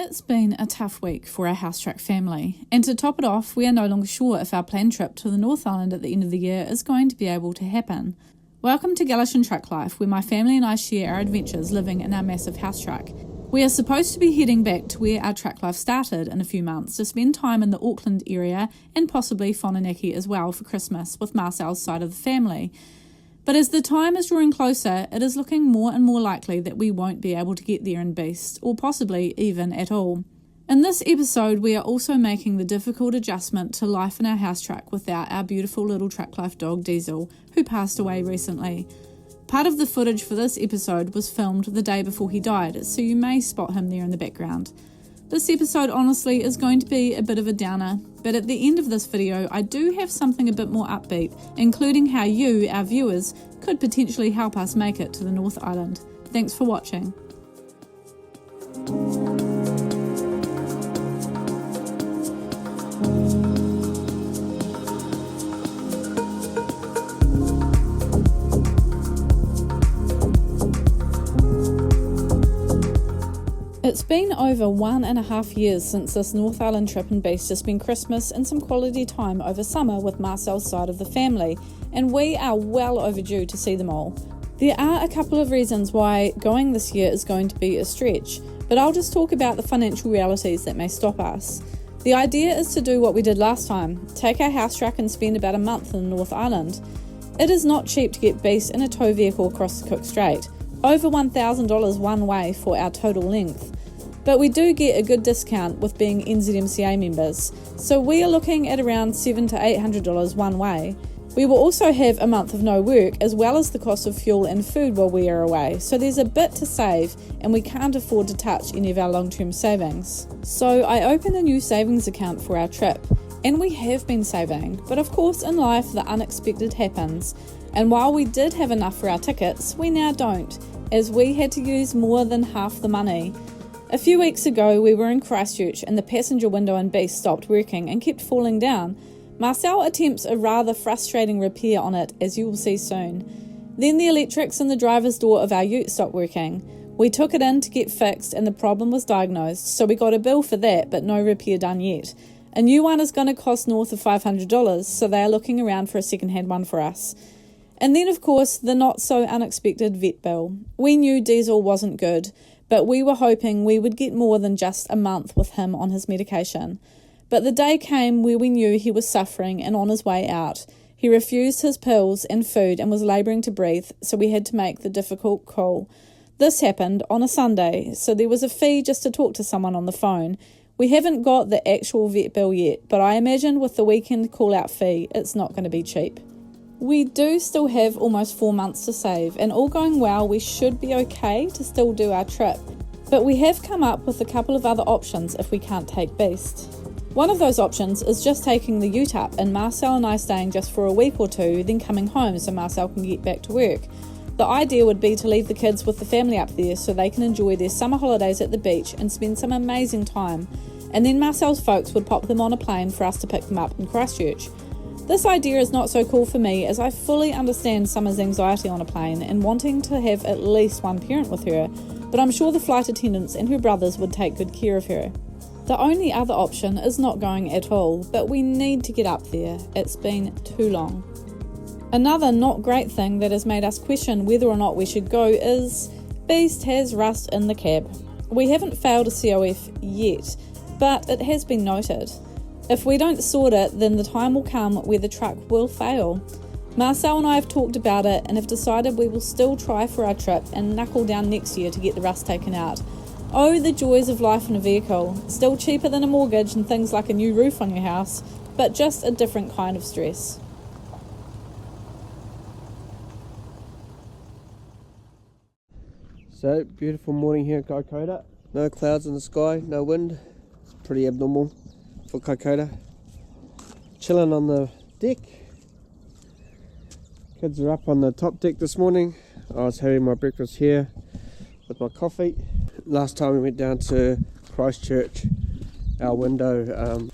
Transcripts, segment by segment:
It's been a tough week for our house track family, and to top it off, we are no longer sure if our planned trip to the North Island at the end of the year is going to be able to happen. Welcome to Galashan Truck Life, where my family and I share our adventures living in our massive house truck. We are supposed to be heading back to where our truck life started in a few months to spend time in the Auckland area and possibly Whanganui as well for Christmas with Marcel's side of the family. But as the time is drawing closer, it is looking more and more likely that we won't be able to get there in beast, or possibly even at all. In this episode, we are also making the difficult adjustment to life in our house truck without our beautiful little truck life dog Diesel, who passed away recently. Part of the footage for this episode was filmed the day before he died, so you may spot him there in the background. This episode honestly is going to be a bit of a downer, but at the end of this video I do have something a bit more upbeat, including how you, our viewers, could potentially help us make it to the North Island. Thanks for watching. It's been over 1.5 years since this North Island trip and beast to spend Christmas and some quality time over summer with Marcel's side of the family, and we are well overdue to see them all. There are a couple of reasons why going this year is going to be a stretch, but I'll just talk about the financial realities that may stop us. The idea is to do what we did last time, take our house truck and spend about a month in the North Island. It is not cheap to get beast in a tow vehicle across the Cook Strait, over $1,000 one way for our total length. But we do get a good discount with being NZMCA members, so we are looking at around $700 to $800 one way. We will also have a month of no work, as well as the cost of fuel and food while we are away, so there's a bit to save, and we can't afford to touch any of our long-term savings. So I opened a new savings account for our trip, and we have been saving, but of course in life the unexpected happens, and while we did have enough for our tickets, we now don't, as we had to use more than half the money. A few weeks ago we were in Christchurch and the passenger window in beast stopped working and kept falling down. Marcel attempts a rather frustrating repair on it, as you will see soon. Then the electrics in the driver's door of our ute stopped working. We took it in to get fixed and the problem was diagnosed, so we got a bill for that but no repair done yet. A new one is going to cost north of $500, so they are looking around for a second-hand one for us. And then of course the not so unexpected vet bill. We knew Diesel wasn't good, but we were hoping we would get more than just a month with him on his medication. But the day came where we knew he was suffering and on his way out. He refused his pills and food and was labouring to breathe, so we had to make the difficult call. This happened on a Sunday, so there was a fee just to talk to someone on the phone. We haven't got the actual vet bill yet, but I imagine with the weekend call-out fee, it's not going to be cheap. We do still have almost 4 months to save, and all going well we should be okay to still do our trip, but we have come up with a couple of other options if we can't take beast. One of those options is just taking the ute up and Marcel and I staying just for a week or two, then coming home so Marcel can get back to work. The idea would be to leave the kids with the family up there so they can enjoy their summer holidays at the beach and spend some amazing time, and then Marcel's folks would pop them on a plane for us to pick them up in Christchurch. This idea is not so cool for me, as I fully understand Summer's anxiety on a plane and wanting to have at least one parent with her, but I'm sure the flight attendants and her brothers would take good care of her. The only other option is not going at all, but we need to get up there. It's been too long. Another not great thing that has made us question whether or not we should go is beast has rust in the cab. We haven't failed a COF yet, but it has been noted. If we don't sort it, then the time will come where the truck will fail. Marcel and I have talked about it and have decided we will still try for our trip and knuckle down next year to get the rust taken out. Oh, the joys of life in a vehicle. Still cheaper than a mortgage and things like a new roof on your house, but just a different kind of stress. So, beautiful morning here at Kaikoura. No clouds in the sky, no wind. It's pretty abnormal for Kaikoura. Chilling on the deck. Kids are up on the top deck this morning. I was having my breakfast here with my coffee. Last time we went down to Christchurch, our window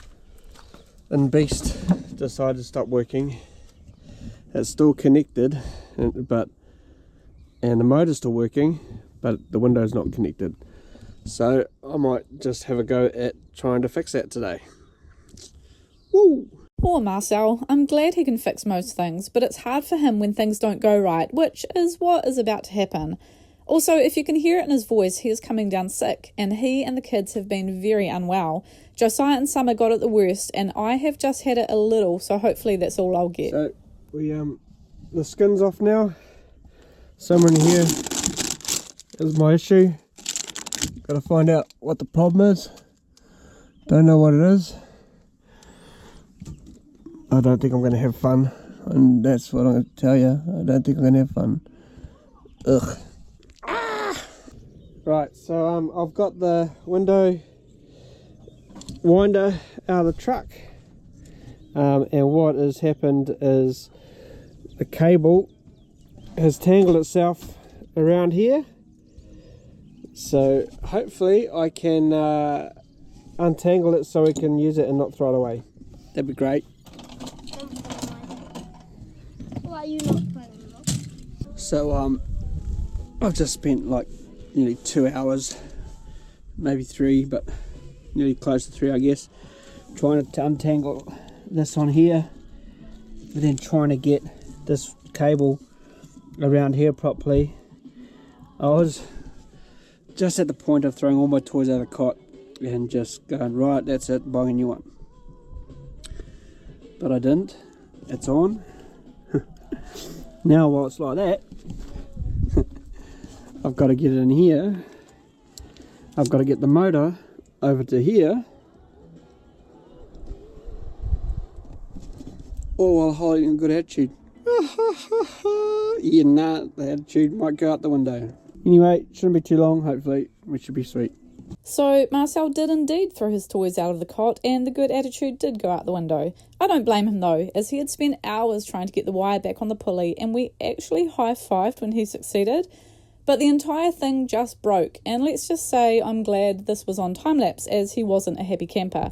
in Beast decided to stop working. It's still connected, and the motor's still working, but the window's not connected. So I might just have a go at trying to fix that today. Woo! Poor Marcel. I'm glad he can fix most things, but it's hard for him when things don't go right, which is what is about to happen. Also, if you can hear it in his voice, he is coming down sick, and he and the kids have been very unwell. Josiah and Summer got it the worst, and I have just had it a little, so hopefully that's all I'll get. So the skin's off now. Somewhere in here is my issue. Gotta find out what the problem is. Don't know what it is. I don't think I'm gonna have fun, and that's what I'm gonna tell you. I don't think I'm gonna have fun. Ugh. Right, so I've got the window winder out of the truck, and what has happened is the cable has tangled itself around here. So hopefully I can untangle it so we can use it and not throw it away. That'd be great. Why are you not playing with? So I've just spent like nearly 2 hours, maybe 3, but nearly close to 3 I guess, trying to untangle this on here, and then trying to get this cable around here properly. I was just at the point of throwing all my toys out of the cot and just going, right, that's it, buying a new one. But I didn't. It's on. Now while it's like that, I've got to get it in here. I've got to get the motor over to here, all while holding a good attitude. Yeah, nah, the attitude might go out the window. Anyway, shouldn't be too long, hopefully. We should be sweet. So Marcel did indeed throw his toys out of the cot, and the good attitude did go out the window. I don't blame him though, as he had spent hours trying to get the wire back on the pulley, and we actually high-fived when he succeeded. But the entire thing just broke, and let's just say I'm glad this was on time-lapse, as he wasn't a happy camper.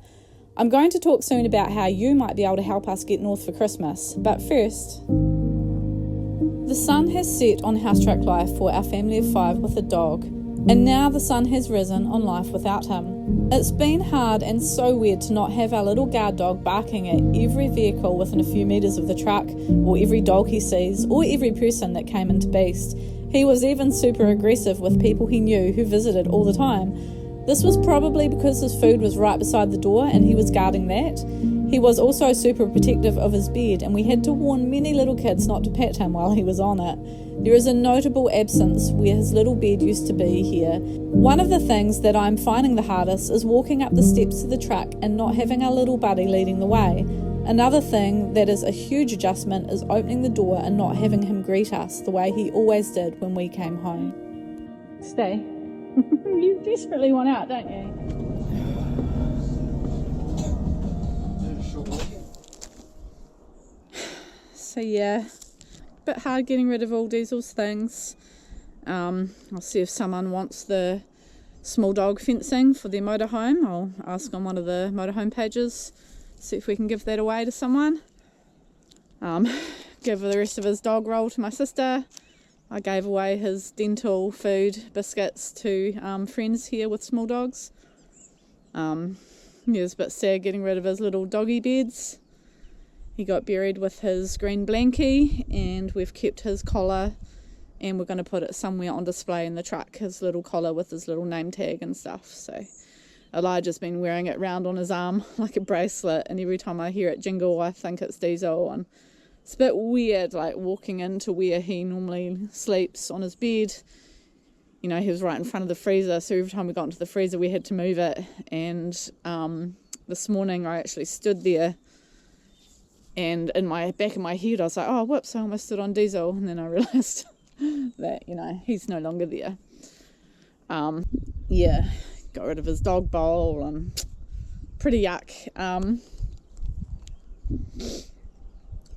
I'm going to talk soon about how you might be able to help us get north for Christmas, but first, the sun has set on house track life for our family of 5 with a dog, and now the sun has risen on life without him. It's been hard and so weird to not have our little guard dog barking at every vehicle within a few metres of the truck, or every dog he sees, or every person that came into Beast. He was even super aggressive with people he knew who visited all the time. This was probably because his food was right beside the door and he was guarding that. He was also super protective of his bed, and we had to warn many little kids not to pet him while he was on it. There is a notable absence where his little bed used to be here. One of the things that I'm finding the hardest is walking up the steps to the truck and not having our little buddy leading the way. Another thing that is a huge adjustment is opening the door and not having him greet us the way he always did when we came home. Stay. You desperately want out, don't you? So yeah, a bit hard getting rid of all Diesel's things. I'll see if someone wants the small dog fencing for their motorhome. I'll ask on one of the motorhome pages, see if we can give that away to someone. Give the rest of his dog roll to my sister. I gave away his dental food biscuits to friends here with small dogs. He was a bit sad getting rid of his little doggy beds. He got buried with his green blankie, and we've kept his collar, and we're going to put it somewhere on display in the truck, his little collar with his little name tag and stuff. So Elijah's been wearing it round on his arm like a bracelet, and every time I hear it jingle I think it's Diesel, and it's a bit weird, like walking into where he normally sleeps on his bed. You know, he was right in front of the freezer, so every time we got into the freezer we had to move it. And this morning I actually stood there, and in my back of my head I was like, oh whoops, I almost stood on Diesel, and then I realised that, you know, he's no longer there. Yeah, got rid of his dog bowl, and pretty yuck.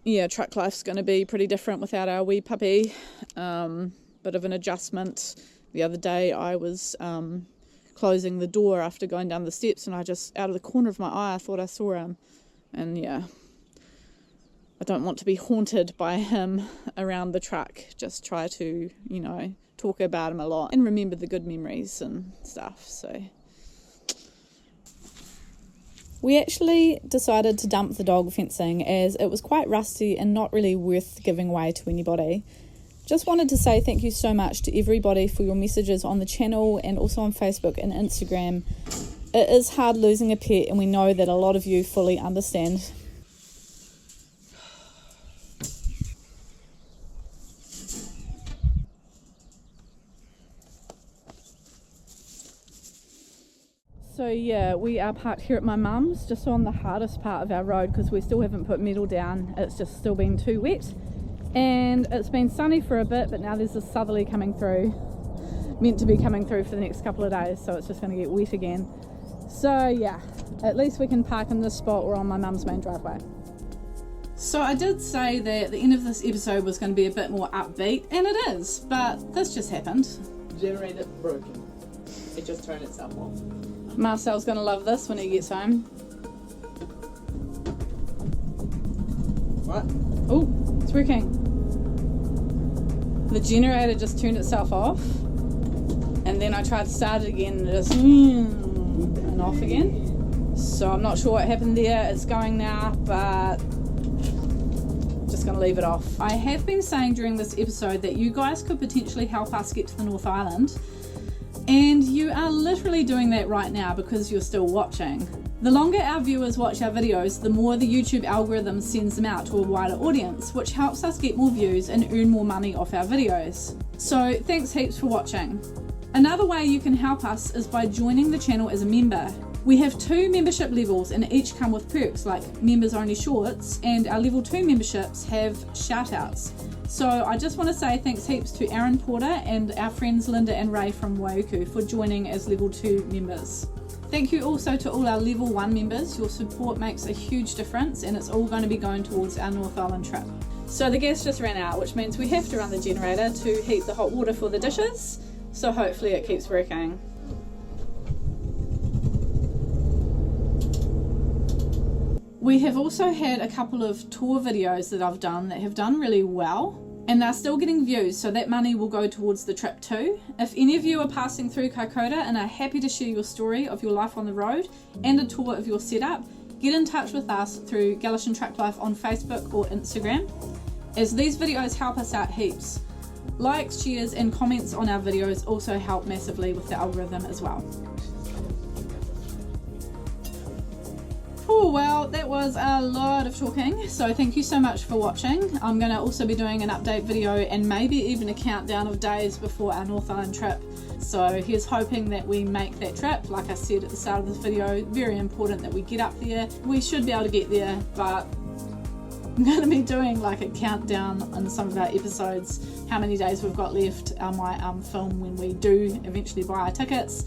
Yeah, truck life's going to be pretty different without our wee puppy. Bit of an adjustment. The other day I was closing the door after going down the steps, and I just, out of the corner of my eye, I thought I saw him. And yeah, I don't want to be haunted by him around the truck. Just try to, you know, talk about them a lot and remember the good memories and stuff. So we actually decided to dump the dog fencing as it was quite rusty and not really worth giving away to anybody. Just wanted to say thank you so much to everybody for your messages on the channel and also on Facebook and Instagram. It is hard losing a pet, and we know that a lot of you fully understand. So yeah, we are parked here at my mum's, just on the hardest part of our road because we still haven't put metal down. It's just still been too wet. And it's been sunny for a bit, but now there's a southerly coming through, meant to be coming through for the next couple of days, so it's just going to get wet again. So yeah, at least we can park in this spot or on my mum's main driveway. So I did say that the end of this episode was going to be a bit more upbeat, and it is, but this just happened. Generator broken. It just turned itself off. Marcel's going to love this when he gets home. What? Oh, it's working. The generator just turned itself off, and then I tried to start it again and it just and off again. So I'm not sure what happened there. It's going now, but just going to leave it off. I have been saying during this episode that you guys could potentially help us get to the North Island, and you are literally doing that right now because you're still watching. The longer our viewers watch our videos, the more the YouTube algorithm sends them out to a wider audience, which helps us get more views and earn more money off our videos. So thanks heaps for watching. Another way you can help us is by joining the channel as a member. We have 2 membership levels and each come with perks like members only shorts, and our level 2 memberships have shout outs. So I just want to say thanks heaps to Aaron Porter and our friends Linda and Ray from Waiuku for joining as level 2 members. Thank you also to all our level 1 members. Your support makes a huge difference, and it's all going to be going towards our North Island trip. So the gas just ran out, which means we have to run the generator to heat the hot water for the dishes. So hopefully it keeps working. We have also had a couple of tour videos that I've done that have done really well, and they're still getting views, so that money will go towards the trip too. If any of you are passing through Kokoda and are happy to share your story of your life on the road and a tour of your setup, get in touch with us through Galician Truck Life on Facebook or Instagram, as these videos help us out heaps. Likes, shares and comments on our videos also help massively with the algorithm as well. Oh well, that was a lot of talking, so thank you so much for watching. I'm going to also be doing an update video and maybe even a countdown of days before our North Island trip. So here's hoping that we make that trip. Like I said at the start of this video, very important that we get up there. We should be able to get there, but I'm going to be doing like a countdown on some of our episodes, how many days we've got left. I might film when we do eventually buy our tickets.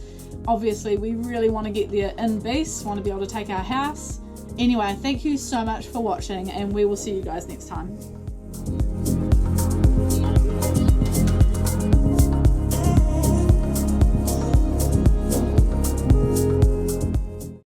Obviously we really want to get there in beast, want to be able to take our house. Anyway, thank you so much for watching, and we will see you guys next time.